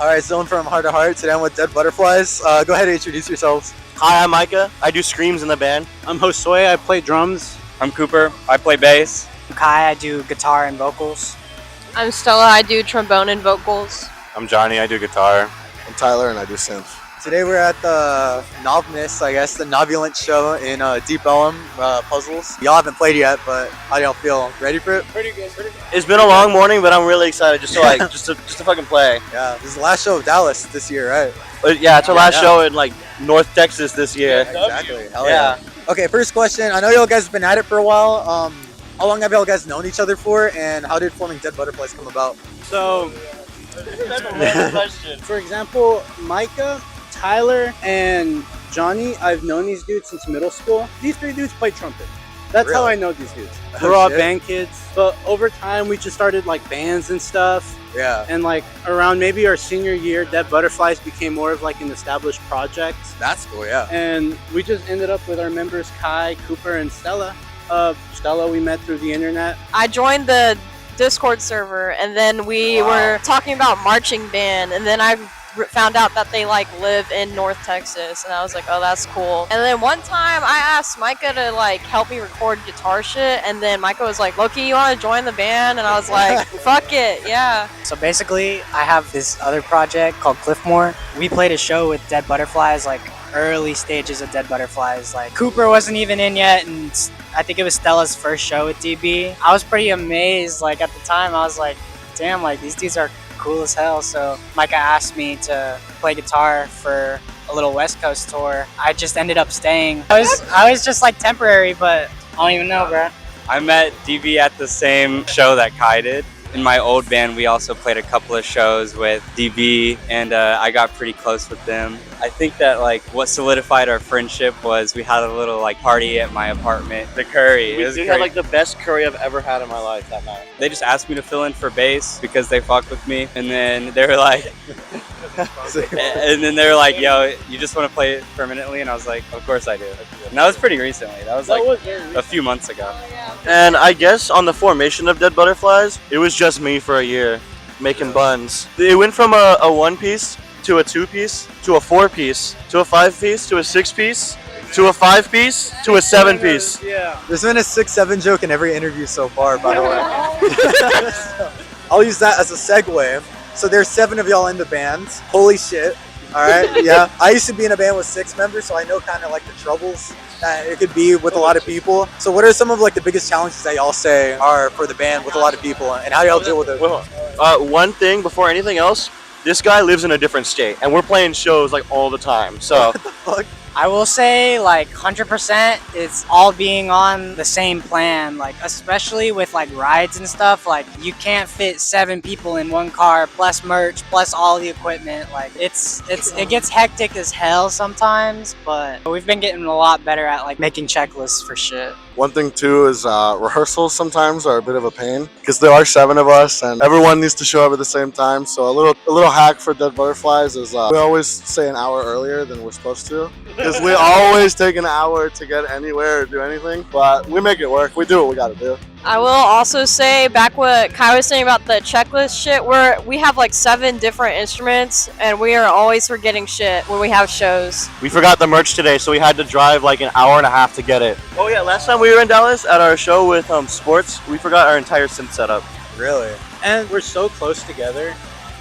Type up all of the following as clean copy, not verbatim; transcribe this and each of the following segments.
All right, Zone from Heart to Heart. Today I'm with Dead Butterflies. Go ahead and introduce yourselves. Hi, I'm Micah. I do screams in the band. I'm Josue. I play drums. I'm Cooper. I play bass. I'm Kai. I do guitar and vocals. I'm Stella. I do trombone and vocals. I'm Johnny. I do guitar. I'm Tyler and I do synth. Today we're at the Novness, I guess, the Novulent show in Deep Ellum Puzzles. Y'all haven't played yet, but how do y'all feel? Ready for it? Pretty good. It's been a long morning, but I'm really excited just to just to fucking play. Yeah, this is the last show of Dallas this year, right? But yeah, it's our last show in like North Texas this year. Yeah, exactly. Hell yeah. Okay, first question. I know y'all guys have been at it for a while. How long have y'all guys known each other for, and how did forming Dead Butterflies come about? So, That's a random question. for example, Micah, Tyler, and Johnny, I've known these dudes since middle school. These three dudes play trumpet. That's how Really? I know these dudes. Oh, We're all shit. band kids. But over time, we just started like bands and stuff. Yeah, And like around maybe our senior year, Dead Butterflies became more of like an established project. that's cool, yeah. And we just ended up with our members Kai, Cooper, and Stella. Stella we met through the internet. I joined the Discord server, and then we were talking about marching band, and then I found out that they like live in North Texas, and I was like, oh, that's cool. And then one time I asked Micah to like help me record guitar shit, and then Micah was like, Loki, you want to join the band? And I was like, fuck it, yeah. So basically, I have this other project called Cliffmore. We played a show with Dead Butterflies, like early stages of Dead Butterflies. Like Cooper wasn't even in yet, and I think it was Stella's first show with DB. I was pretty amazed. Like at the time, I was like, damn, like these dudes are cool as hell. So Micah asked me to play guitar for a little West Coast tour. I just ended up staying. I was just like temporary, but I don't even know, bro. I met DB at the same show that Kai did. In my old band, we also played a couple of shows with DB, and I got pretty close with them. I think that like what solidified our friendship was we had a little like party at my apartment. The curry. It was We great. had like the best curry I've ever had in my life that night. They just asked me to fill in for bass because they fucked with me, and then they were like, yo, you just want to play it permanently? And I was like, of course I do. And that was pretty recently. That was like a few months ago. And I guess on the formation of Dead Butterflies, it was just me for a year making buns. It went from a 1-piece to a 2-piece to a 4-piece to a 5-piece to a 6-piece to a 5-piece to a 7-piece. Yeah. There's been a 6-7 joke in every interview so far, by the way. So, I'll use that as a segue. So there's 7 of y'all in the band. Holy shit. All right, yeah. I used to be in a band with 6 members, so I know kind of like the troubles that it could be with a lot of people. So what are some of like the biggest challenges that y'all say are for the band with a lot of people, and how do y'all deal with it? Well, one thing before anything else, this guy lives in a different state, and we're playing shows like all the time. So Fuck. I will say like 100% it's all being on the same plan, like especially with like rides and stuff. Like you can't fit 7 people in one car plus merch plus all the equipment. Like it gets hectic as hell sometimes, but we've been getting a lot better at like making checklists for shit. One thing too is rehearsals sometimes are a bit of a pain because there are 7 of us and everyone needs to show up at the same time. So a little hack for Dead Butterflies is we always say an hour earlier than we're supposed to because we always take an hour to get anywhere or do anything. But we make it work. We do what we got to do. I will also say back what Kai was saying about the checklist shit, we have like 7 different instruments, and we are always forgetting shit when we have shows. we forgot the merch today, so we had to drive like an hour and a half to get it. Oh yeah, last time we were in Dallas at our show with Sports, we forgot our entire synth setup. Really? And we're so close together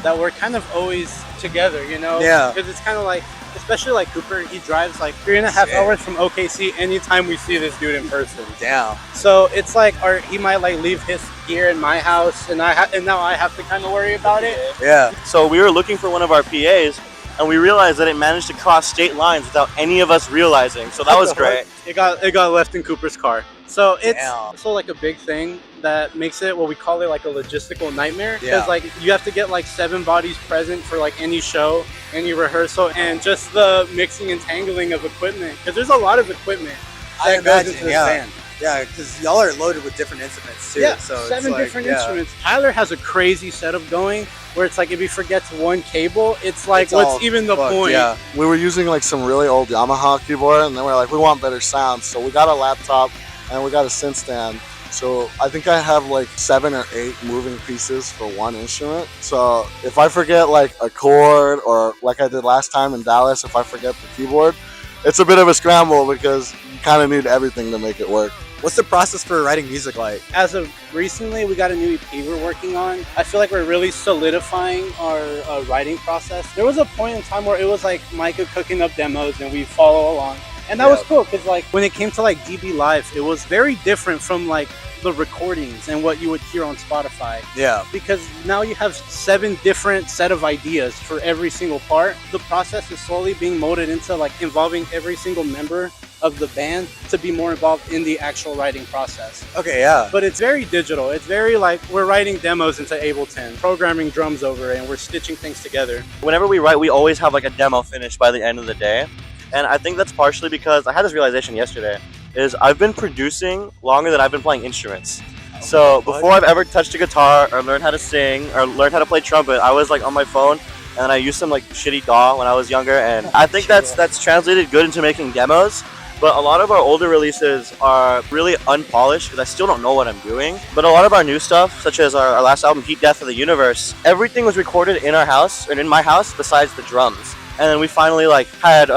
that we're kind of always together, you know? Yeah. Because it's kind of like, especially like Cooper, he drives like 3.5 Shit. hours from OKC anytime we see this dude in person. Damn. So it's like, he might like leave his gear in my house, and now I have to kind of worry about it. Yeah. So we were looking for one of our PAs, and we realized that it managed to cross state lines without any of us realizing. So that was great. It got left in Cooper's car. So it's Damn. also like a big thing that makes it what we call it like a logistical nightmare. Yeah. Because like you have to get like 7 bodies present for like any show, any rehearsal, and just the mixing and tangling of equipment. Because there's a lot of equipment I that goes imagine, into this yeah. band. Yeah, because y'all are loaded with different instruments too. Yeah, so it's 7 like, different yeah. instruments. Tyler has a crazy setup going where it's like if he forgets one cable, it's like It's all what's even the fucked, point? Yeah. We were using like some really old Yamaha keyboard and then we're like, we want better sound. So we got a laptop and we got a synth stand. So I think I have like 7 or 8 moving pieces for one instrument. So if I forget like a chord, or like I did last time in Dallas, if I forget the keyboard, it's a bit of a scramble because you kind of need everything to make it work. What's the process for writing music like? As of recently, we got a new EP we're working on. I feel like we're really solidifying our writing process. There was a point in time where it was like Micah cooking up demos and we follow along. And that was cool because like when it came to like DB Live, it was very different from like the recordings and what you would hear on Spotify. Yeah. Because now you have 7 different set of ideas for every single part. The process is slowly being molded into like involving every single member of the band to be more involved in the actual writing process. Okay, yeah. But it's very digital. It's very like we're writing demos into Ableton, programming drums over it, and we're stitching things together. Whenever we write, we always have like a demo finished by the end of the day. And I think that's partially because I had this realization yesterday, is I've been producing longer than I've been playing instruments. So before I've ever touched a guitar or learned how to sing or learned how to play trumpet, I was like on my phone and I used some like shitty DAW when I was younger, and I think that's translated good into making demos. But a lot of our older releases are really unpolished because I still don't know what I'm doing. But a lot of our new stuff, such as our last album, Heat Death of the Universe, everything was recorded in our house, and in my house, besides the drums. And then we finally like had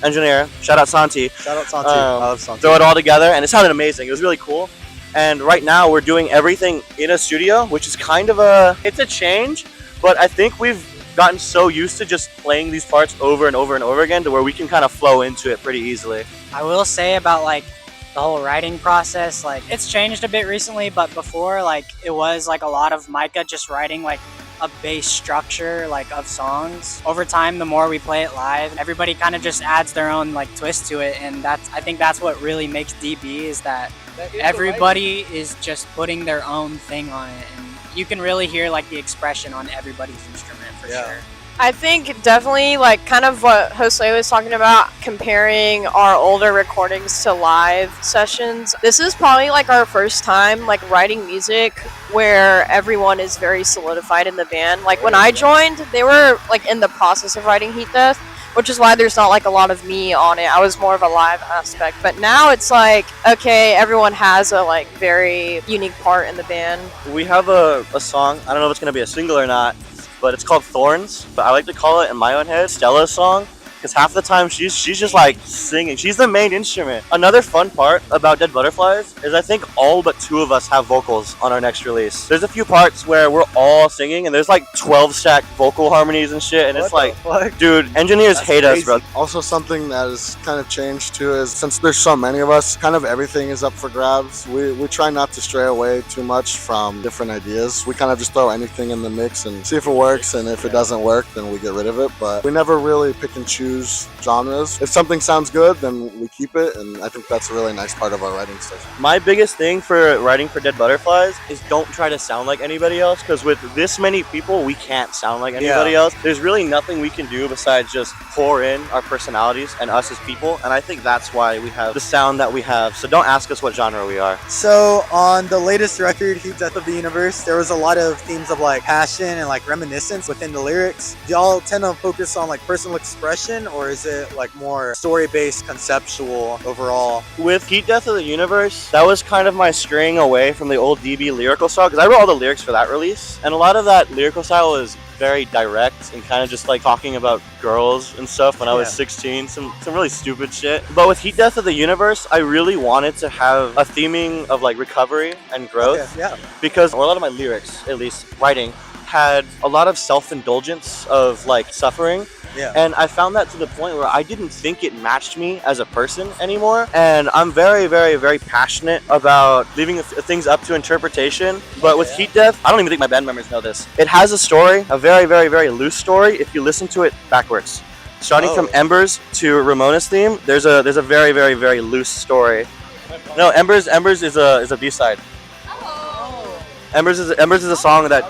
engineer, shout out Santi. Shout out Santi. I love Santi. Throw it all together, and it sounded amazing. It was really cool. And right now we're doing everything in a studio, which is kind of it's a change, but I think we've gotten so used to just playing these parts over and over and over again to where we can kind of flow into it pretty easily. I will say about like the whole writing process, like it's changed a bit recently, but before like it was like a lot of Micah just writing like a base structure like of songs. Over time, the more we play it live, everybody kind of just adds their own like twist to it, and I think that's what really makes DB is that everybody is just putting their own thing on it, and you can really hear like the expression on everybody's instrument for sure. I think definitely like kind of what Jose was talking about, comparing our older recordings to live sessions. This is probably like our first time like writing music where everyone is very solidified in the band. Like when I joined, they were like in the process of writing Heat Death, which is why there's not like a lot of me on it. I was more of a live aspect. But now it's like, okay, everyone has a like very unique part in the band. We have a song, I don't know if it's going to be a single or not, but it's called Thorns. But I like to call it, in my own head, Stella's song, because half the time she's just like singing. She's the main instrument. Another fun part about Dead Butterflies is I think all but 2 of us have vocals on our next release. There's a few parts where we're all singing and there's like 12 stack vocal harmonies and shit, and it's like, dude, engineers hate us, bro. Also, something that has kind of changed too is since there's so many of us, kind of everything is up for grabs. We try not to stray away too much from different ideas. We kind of just throw anything in the mix and see if it works, and if it doesn't work, then we get rid of it. But we never really pick and choose genres. If something sounds good, then we keep it, and I think that's a really nice part of our writing session. My biggest thing for writing for Dead Butterflies is don't try to sound like anybody else, because with this many people, we can't sound like anybody else. There's really nothing we can do besides just pour in our personalities and us as people, and I think that's why we have the sound that we have. So don't ask us what genre we are. So on the latest record, Heat Death of the Universe, there was a lot of themes of like passion and like reminiscence within the lyrics. Do y'all tend to focus on like personal expression, or is it like more story-based, conceptual overall? With Heat Death of the Universe, that was kind of my straying away from the old DB lyrical style, because I wrote all the lyrics for that release, and a lot of that lyrical style is very direct and kind of just like talking about girls and stuff when I was 16, some really stupid shit. But with Heat Death of the Universe, I really wanted to have a theming of like recovery and growth, because a lot of my lyrics, at least writing, had a lot of self-indulgence of like suffering. And I found that to the point where I didn't think it matched me as a person anymore. And I'm very, very, very passionate about leaving things up to interpretation. But with Heat Death, I don't even think my band members know this. It has a story, a very, very, very loose story if you listen to it backwards. Starting from Embers to Ramona's theme, there's a very, very, very loose story. No, Embers is a B-side. Embers is a song that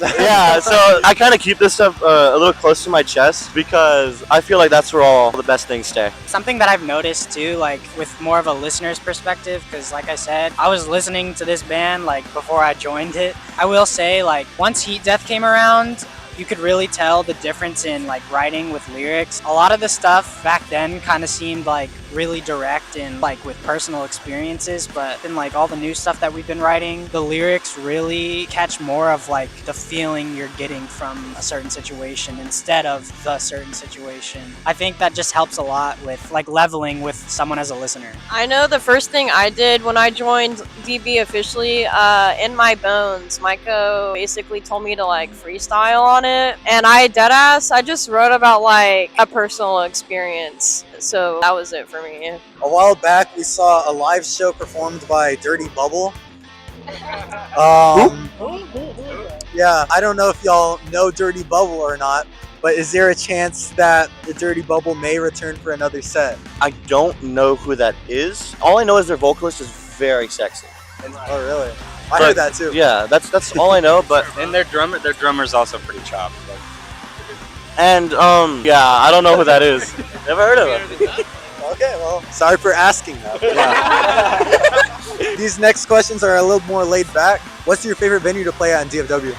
so I kind of keep this stuff a little close to my chest because I feel like that's where all the best things stay. Something that I've noticed too, like with more of a listener's perspective, because like I said, I was listening to this band like before I joined it. I will say like once Heat Death came around, you could really tell the difference in like writing with lyrics. A lot of the stuff back then kind of seemed like really direct and like with personal experiences, but in like all the new stuff that we've been writing, the lyrics really catch more of like the feeling you're getting from a certain situation instead of the certain situation. I think that just helps a lot with like leveling with someone as a listener. I know the first thing I did when I joined DB officially, in my bones, Maiko basically told me to like freestyle on it, and I just wrote about like a personal experience. So that was it for me. A while back, we saw a live show performed by Dirty Bubble. Yeah, I don't know if y'all know Dirty Bubble or not, but is there a chance that the Dirty Bubble may return for another set? I don't know who that is. All I know is their vocalist is very sexy. Oh, really? I heard that too. Yeah, that's all I know. But And their drummer's also pretty chopped. and yeah, I don't know who that is. Never heard of him. Okay, well, sorry for asking that. Yeah. These next questions are a little more laid back. What's your favorite venue to play at in DFW?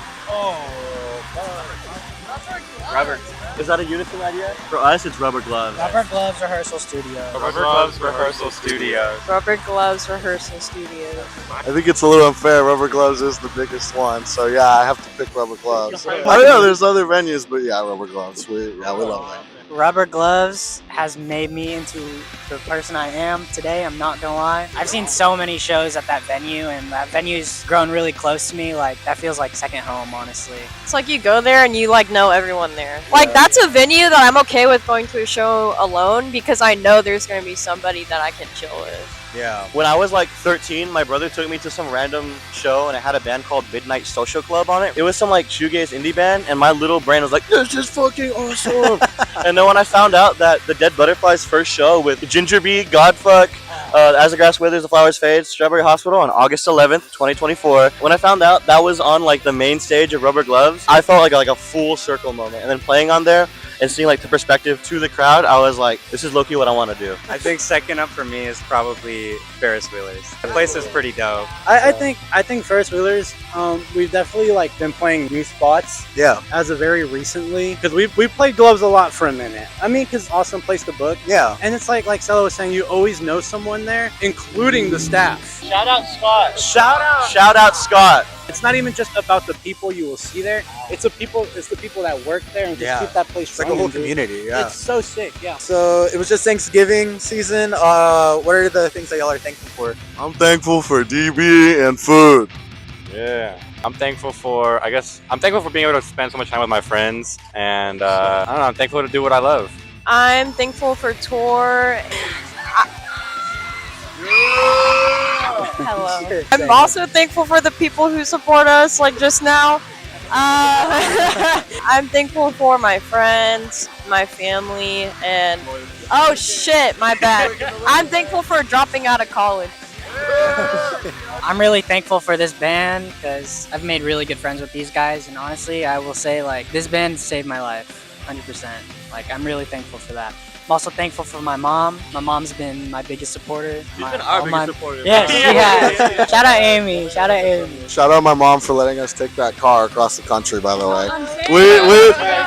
Rubber. Is that a Unison idea? For us, it's Rubber Gloves. Rubber Gloves Rehearsal Studio. Rubber Gloves Rehearsal Studios. Rubber Gloves Rehearsal Studios. I think it's a little unfair. Rubber Gloves is the biggest one, so yeah, I have to pick Rubber Gloves. I don't know, there's other venues, but yeah, Rubber Gloves. We love them. Rubber Gloves has made me into the person I am today, I'm not gonna lie. I've seen so many shows at that venue, and that venue's grown really close to me. Like, that feels like second home, honestly. It's like you go there and you like know everyone there. Like that's a venue that I'm okay with going to a show alone because I know there's gonna be somebody that I can chill with. Yeah. When I was like 13, my brother took me to some random show and it had a band called Midnight Social Club on it. It was some like shoegaze indie band, and my little brain was like, this is fucking awesome. And then when I found out that the Dead Butterflies first show with Ginger Bee, Godfuck, As the Grass Withers, the Flowers Fade, Strawberry Hospital on August 11th, 2024. When I found out that was on like the main stage of Rubber Gloves, I felt like a full circle moment. And then playing on there and seeing like the perspective to the crowd, I was like, this is low-key what I want to do. I think second up for me is probably Ferris Wheelers. The place is pretty dope. I think Ferris Wheelers. We've definitely like been playing new spots Yeah. as of very recently because we played Gloves a lot for a minute. I mean, because awesome place to book. Yeah. And it's like Stella was saying, you always know someone there, including the staff. Shout out Scott. Shout out Scott. It's not even just about the people you will see there. It's the people that work there and just Yeah. keep that place It's like a whole community, yeah. It's so sick, yeah. So it was just Thanksgiving season. What are the things that y'all are thankful for? I'm thankful for DB and food. Yeah. I'm thankful for being able to spend so much time with my friends, and I don't know, I'm thankful to do what I love. I'm thankful for tour. Hello. I'm also thankful for the people who support us, like just now. I'm thankful for my friends, my family, and oh shit, my bad. I'm thankful for dropping out of college. I'm really thankful for this band because I've made really good friends with these guys, and honestly, I will say like this band saved my life, 100%. Like, I'm really thankful for that. I'm also thankful for my mom. My mom's been my biggest supporter. She's been our biggest supporter. Yes, she has. Shout out Amy. Shout out Amy. Shout out my mom for letting us take that car across the country, by the way.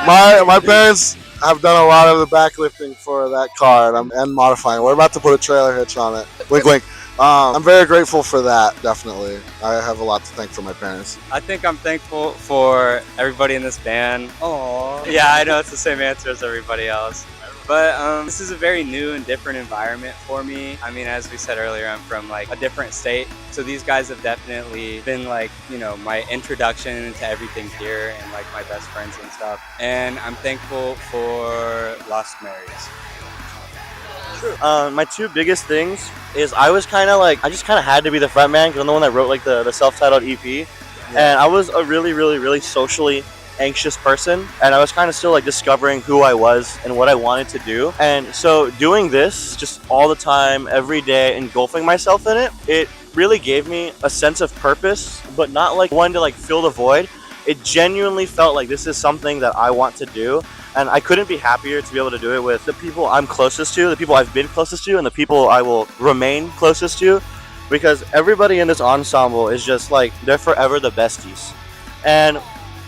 My parents have done a lot of the backlifting for that car and modifying. We're about to put a trailer hitch on it. Wink, wink. I'm very grateful for that, definitely. I have a lot to thank for my parents. I think I'm thankful for everybody in this band. Aww. Yeah, I know it's the same answer as everybody else. But this is a very new and different environment for me. I mean, as we said earlier, I'm from like a different state. So these guys have definitely been like, you know, my introduction to everything here and like my best friends and stuff. And I'm thankful for Lost Marys. My two biggest things is I just kind of had to be the front man because I'm the one that wrote like the self-titled EP. And I was a really, really, really socially anxious person, and I was kind of still like discovering who I was and what I wanted to do. And so doing this just all the time, every day, engulfing myself in it, it really gave me a sense of purpose, but not like one to like fill the void. It genuinely felt like this is something that I want to do, and I couldn't be happier to be able to do it with the people I'm closest to, the people I've been closest to, and the people I will remain closest to, because everybody in this ensemble is just like, they're forever the besties. And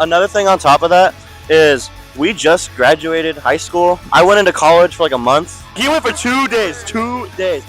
another thing on top of that is we just graduated high school. I went into college for like a month. He went for 2 days. 2 days.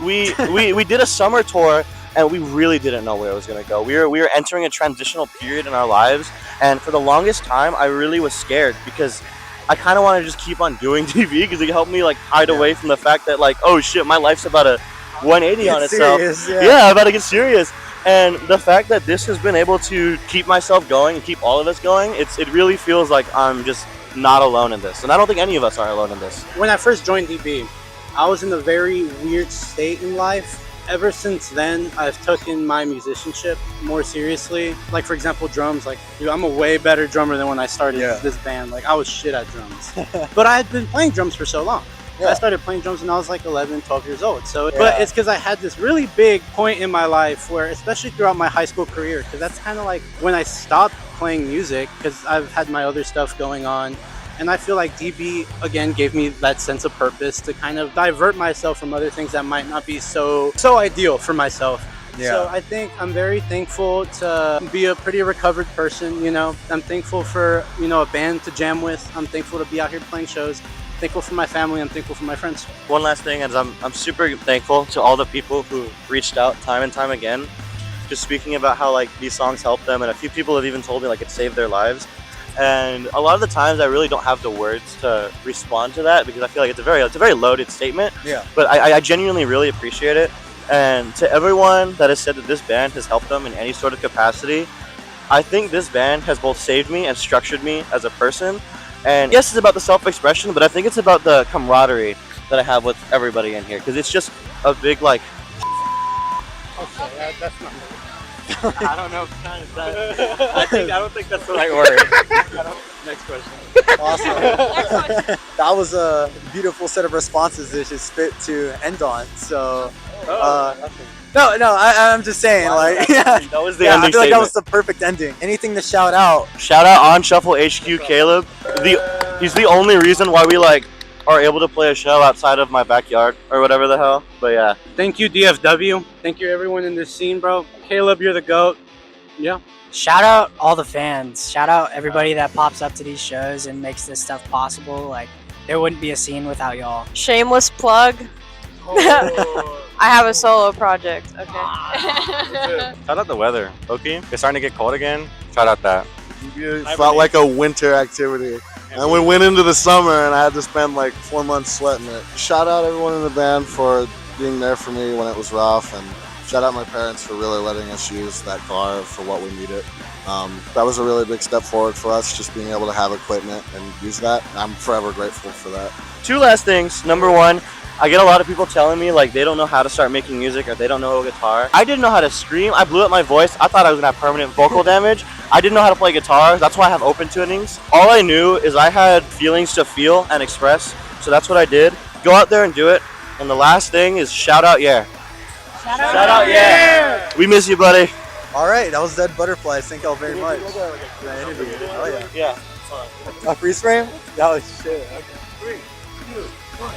We did a summer tour, and we really didn't know where it was gonna go. We were entering a transitional period in our lives, and for the longest time, I really was scared because I kind of want to just keep on doing TV because it helped me like hide away from the fact that like, oh shit, my life's about to 180 on itself. Serious, Yeah, I'm about to get serious. And the fact that this has been able to keep myself going and keep all of us going, it really feels like I'm just not alone in this. And I don't think any of us are alone in this. When I first joined DB, I was in a very weird state in life. Ever since then, I've taken my musicianship more seriously. Like, for example, drums. Like, dude, I'm a way better drummer than when I started this band. Like, I was shit at drums. But I had been playing drums for so long. I started playing drums when I was like 11, 12 years old. So, but it's because I had this really big point in my life where, especially throughout my high school career, because that's kind of like when I stopped playing music because I've had my other stuff going on. And I feel like DB, again, gave me that sense of purpose to kind of divert myself from other things that might not be so ideal for myself. Yeah. So I think I'm very thankful to be a pretty recovered person, you know. I'm thankful for, you know, a band to jam with. I'm thankful to be out here playing shows. Thankful for my family. I'm thankful for my friends. One last thing is I'm super thankful to all the people who reached out time and time again, just speaking about how like these songs help them, and a few people have even told me like it saved their lives. And a lot of the times I really don't have the words to respond to that because I feel like it's a very loaded statement. Yeah. But I genuinely really appreciate it. And to everyone that has said that this band has helped them in any sort of capacity, I think this band has both saved me and structured me as a person. And yes, it's about the self-expression, but I think it's about the camaraderie that I have with everybody in here because it's just a big like. Okay, that's not. I don't know. I don't think that's the right word. Next question. Awesome. That was a beautiful set of responses that you spit to end on. So, I'm just saying, like, That was the ending I feel like that statement. was the perfect ending. Anything to shout out? Shout out on Shuffle HQ Caleb. He's the only reason why we like are able to play a show outside of my backyard or whatever the hell. But yeah. Thank you, DFW. Thank you, everyone in this scene, bro. Caleb, you're the GOAT. Yeah. Shout out all the fans. Shout out everybody that pops up to these shows and makes this stuff possible. Like, there wouldn't be a scene without y'all. Shameless plug. I have a solo project. Okay. Shout out the weather. Okay, it's starting to get cold again. Shout out that. It felt like a winter activity. And we went into the summer and I had to spend like 4 months sweating it. Shout out everyone in the band for being there for me when it was rough, and shout out my parents for really letting us use that car for what we needed. That was a really big step forward for us, just being able to have equipment and use that. I'm forever grateful for that. 2 last things. Number 1, I get a lot of people telling me like they don't know how to start making music or they don't know a guitar. I didn't know how to scream. I blew up my voice. I thought I was gonna have permanent vocal damage. I didn't know how to play guitar. That's why I have open tunings. All I knew is I had feelings to feel and express. So that's what I did. Go out there and do it. And the last thing is shout out, yeah. Shout out, yeah. We miss you, buddy. All right, that was Dead Butterflies. Thank y'all very much for that interview. Oh yeah. Yeah. A freeze frame? That was shit. Okay. 3, 2, 1.